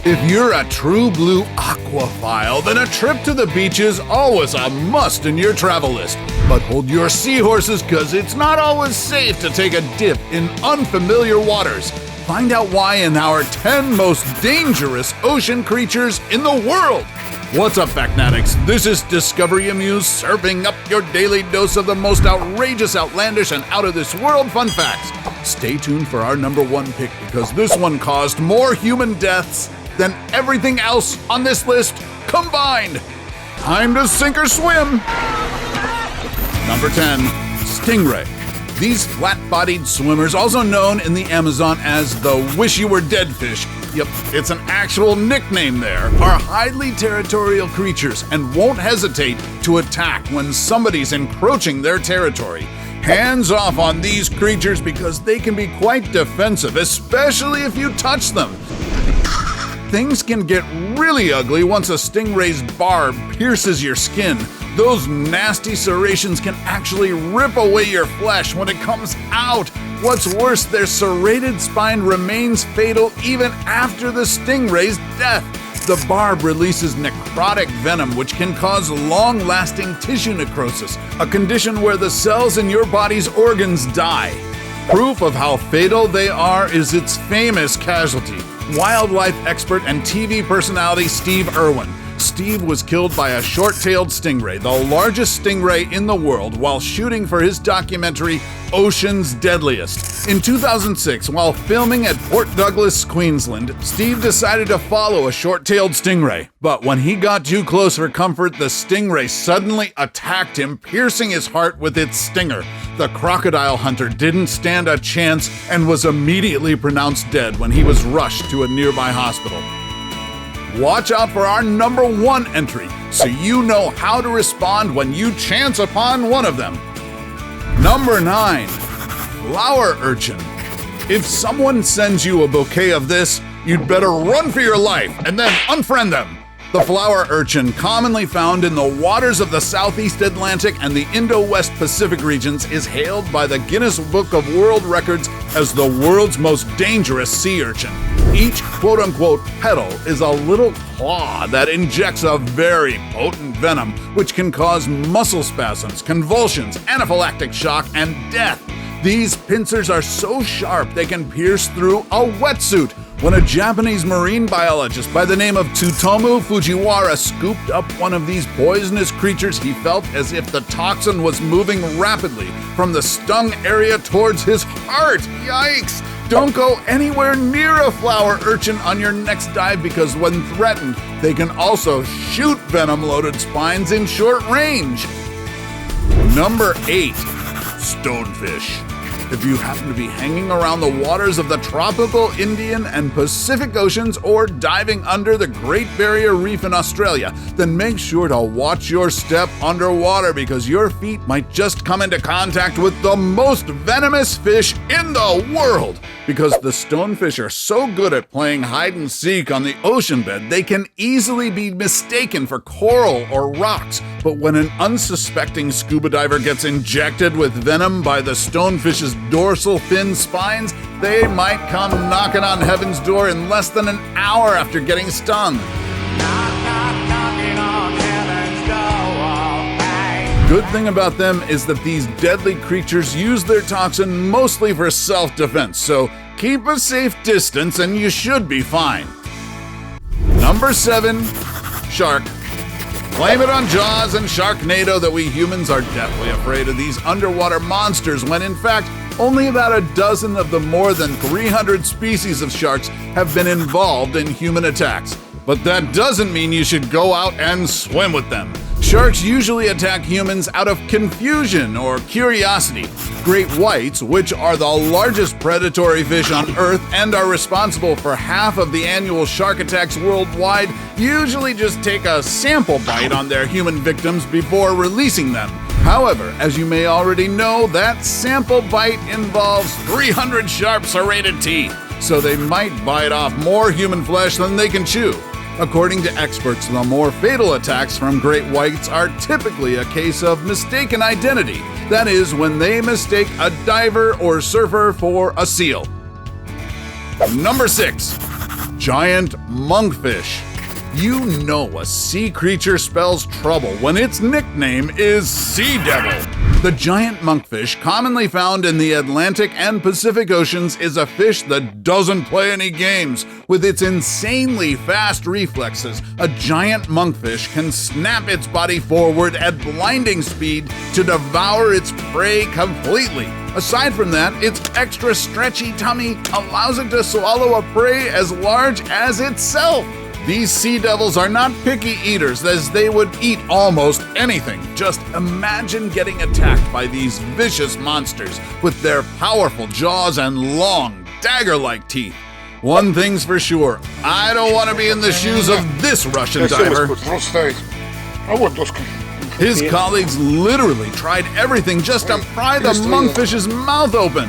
If you're a true blue aquaphile, then a trip to the beach is always a must in your travel list. But hold your seahorses, because it's not always safe to take a dip in unfamiliar waters. Find out why in our 10 most dangerous ocean creatures in the world. What's up, Factnatics? This is Discovery Amuse, serving up your daily dose of the most outrageous, outlandish, and out-of-this-world fun facts. Stay tuned for our number one pick, because this one caused more human deaths than everything else on this list combined. Time to sink or swim. Number 10, stingray. These flat-bodied swimmers, also known in the Amazon as the wish-you-were-dead fish, yep, it's an actual nickname there, are highly territorial creatures and won't hesitate to attack when somebody's encroaching their territory. Hands off on these creatures, because they can be quite defensive, especially if you touch them. Things can get really ugly once a stingray's barb pierces your skin. Those nasty serrations can actually rip away your flesh when it comes out. What's worse, their serrated spine remains fatal even after the stingray's death. The barb releases necrotic venom, which can cause long-lasting tissue necrosis, a condition where the cells in your body's organs die. Proof of how fatal they are is its famous casualty, wildlife expert and TV personality Steve Irwin. Steve was killed by a short-tailed stingray, the largest stingray in the world, while shooting for his documentary Ocean's Deadliest. In 2006, while filming at Port Douglas, Queensland, Steve decided to follow a short-tailed stingray. But when he got too close for comfort, the stingray suddenly attacked him, piercing his heart with its stinger. The crocodile hunter didn't stand a chance and was immediately pronounced dead when he was rushed to a nearby hospital. Watch out for our number one entry, so you know how to respond when you chance upon one of them. Number 9, flower urchin. If someone sends you a bouquet of this, you'd better run for your life and then unfriend them. The flower urchin, commonly found in the waters of the Southeast Atlantic and the Indo-West Pacific regions, is hailed by the Guinness Book of World Records as the world's most dangerous sea urchin. Each quote-unquote petal is a little claw that injects a very potent venom, which can cause muscle spasms, convulsions, anaphylactic shock, and death. These pincers are so sharp they can pierce through a wetsuit. When a Japanese marine biologist by the name of Tsutomu Fujiwara scooped up one of these poisonous creatures, he felt as if the toxin was moving rapidly from the stung area towards his heart. Yikes! Don't go anywhere near a flower urchin on your next dive, because when threatened, they can also shoot venom-loaded spines in short range. Number 8, stonefish. If you happen to be hanging around the waters of the tropical Indian and Pacific Oceans, or diving under the Great Barrier Reef in Australia, then make sure to watch your step underwater, because your feet might just come into contact with the most venomous fish in the world. Because the stonefish are so good at playing hide and seek on the ocean bed, they can easily be mistaken for coral or rocks. But when an unsuspecting scuba diver gets injected with venom by the stonefish's dorsal fin spines, they might come knocking on heaven's door in less than an hour after getting stung. Good thing about them is that these deadly creatures use their toxin mostly for self-defense, so keep a safe distance and you should be fine. Number 7, shark. Blame it on Jaws and Sharknado that we humans are deathly afraid of these underwater monsters, when in fact only about a dozen of the more than 300 species of sharks have been involved in human attacks. But that doesn't mean you should go out and swim with them. Sharks usually attack humans out of confusion or curiosity. Great whites, which are the largest predatory fish on Earth and are responsible for half of the annual shark attacks worldwide, usually just take a sample bite on their human victims before releasing them. However, as you may already know, that sample bite involves 300 sharp serrated teeth, so they might bite off more human flesh than they can chew. According to experts, the more fatal attacks from great whites are typically a case of mistaken identity. That is, when they mistake a diver or surfer for a seal. Number 6, giant monkfish. You know a sea creature spells trouble when its nickname is Sea Devil. The giant monkfish, commonly found in the Atlantic and Pacific Oceans, is a fish that doesn't play any games. With its insanely fast reflexes, a giant monkfish can snap its body forward at blinding speed to devour its prey completely. Aside from that, its extra stretchy tummy allows it to swallow a prey as large as itself. These sea devils are not picky eaters, as they would eat almost anything. Just imagine getting attacked by these vicious monsters with their powerful jaws and long, dagger-like teeth. One thing's for sure, I don't want to be in the shoes of this Russian diver. His colleagues literally tried everything just to pry the monkfish's mouth open.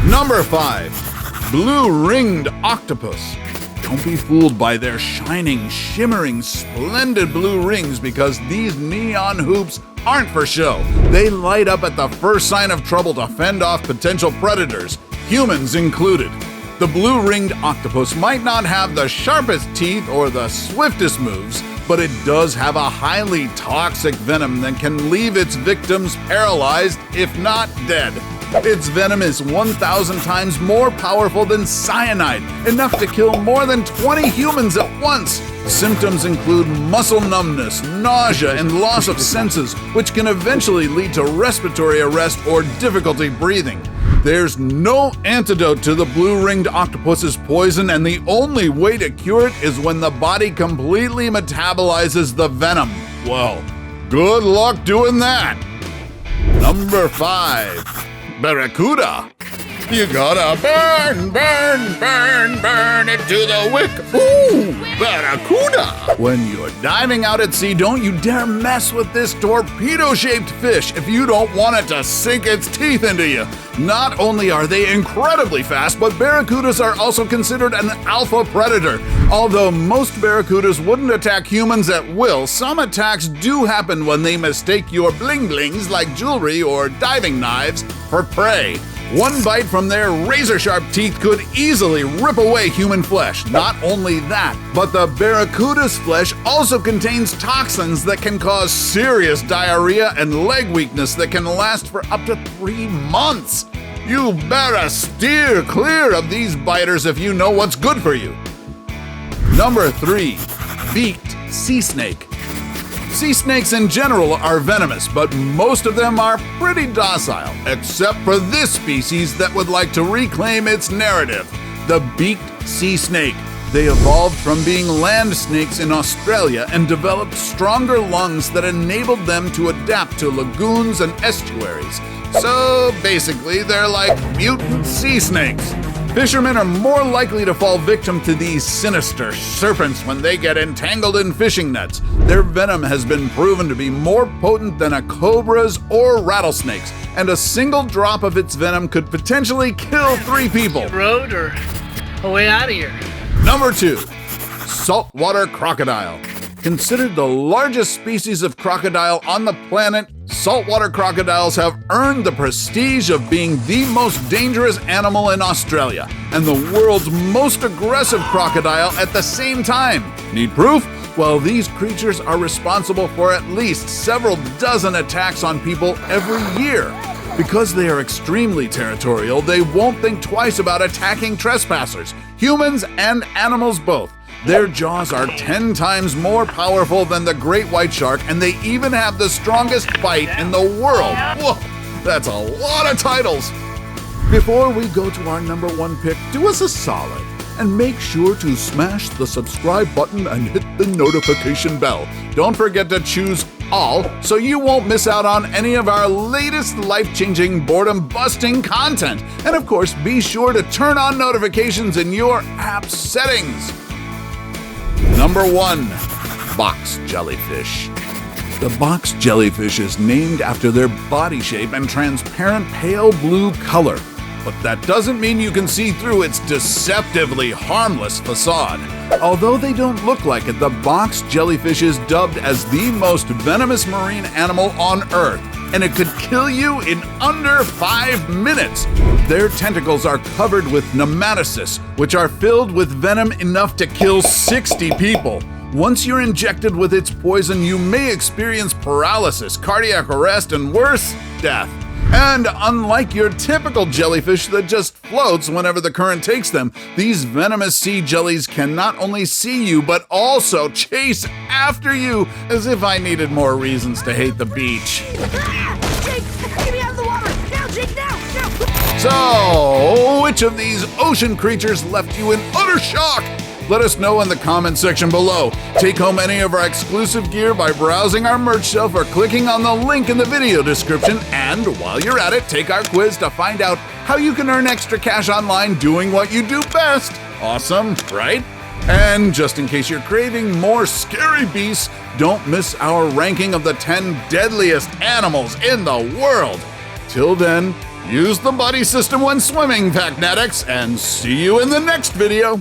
Number 5. Blue-ringed octopus. Don't be fooled by their shining, shimmering, splendid blue rings, because these neon hoops aren't for show. They light up at the first sign of trouble to fend off potential predators, humans included. The blue-ringed octopus might not have the sharpest teeth or the swiftest moves, but it does have a highly toxic venom that can leave its victims paralyzed, if not dead. Its venom is 1,000 times more powerful than cyanide, enough to kill more than 20 humans at once. Symptoms include muscle numbness, nausea, and loss of senses, which can eventually lead to respiratory arrest or difficulty breathing. There's no antidote to the blue-ringed octopus's poison, and the only way to cure it is when the body completely metabolizes the venom. Well, good luck doing that. Number 5. Barracuda. You gotta burn, burn, burn, burn it to the wick. Ooh, Barracuda! When you're diving out at sea, don't you dare mess with this torpedo-shaped fish if you don't want it to sink its teeth into you. Not only are they incredibly fast, but barracudas are also considered an alpha predator. Although most barracudas wouldn't attack humans at will, some attacks do happen when they mistake your bling-blings like jewelry or diving knives for prey. One bite from their razor-sharp teeth could easily rip away human flesh. Not only that, but the barracuda's flesh also contains toxins that can cause serious diarrhea and leg weakness that can last for up to 3 months. You better steer clear of these biters if you know what's good for you. Number 3. Beaked Sea Snake. Sea snakes in general are venomous, but most of them are pretty docile, except for this species that would like to reclaim its narrative, the beaked sea snake. They evolved from being land snakes in Australia and developed stronger lungs that enabled them to adapt to lagoons and estuaries. So basically, they're like mutant sea snakes. Fishermen are more likely to fall victim to these sinister serpents when they get entangled in fishing nets. Their venom has been proven to be more potent than a cobra's or rattlesnake's, and a single drop of its venom could potentially kill 3 people. Road or a way out of here. Number 2. Saltwater Crocodile. Considered the largest species of crocodile on the planet, saltwater crocodiles have earned the prestige of being the most dangerous animal in Australia and the world's most aggressive crocodile at the same time. Need proof? Well, these creatures are responsible for at least several dozen attacks on people every year. Because they are extremely territorial, they won't think twice about attacking trespassers, humans and animals both. Their jaws are 10 times more powerful than the great white shark, and they even have the strongest bite in the world. Whoa, that's a lot of titles. Before we go to our number 1 pick, do us a solid and make sure to smash the subscribe button and hit the notification bell. Don't forget to choose all so you won't miss out on any of our latest life-changing, boredom-busting content. And of course, be sure to turn on notifications in your app settings. Number 1. Box jellyfish. The box jellyfish is named after their body shape and transparent pale blue color. But that doesn't mean you can see through its deceptively harmless facade. Although they don't look like it, the box jellyfish is dubbed as the most venomous marine animal on Earth. and it could kill you in under 5 minutes. Their tentacles are covered with nematocysts, which are filled with venom enough to kill 60 people. Once you're injected with its poison, you may experience paralysis, cardiac arrest, and worse, death. And unlike your typical jellyfish that just floats whenever the current takes them, these venomous sea jellies can not only see you, but also chase after you, as if I needed more reasons to hate the beach. Jake, get me out of the water! Now, Jake, now! So, which of these ocean creatures left you in utter shock? Let us know in the comment section below. Take home any of our exclusive gear by browsing our merch shelf or clicking on the link in the video description. And while you're at it, take our quiz to find out how you can earn extra cash online doing what you do best. Awesome, right? And just in case you're craving more scary beasts, don't miss our ranking of the 10 deadliest animals in the world. Till then, use the buddy system when swimming, Facnetics, and see you in the next video.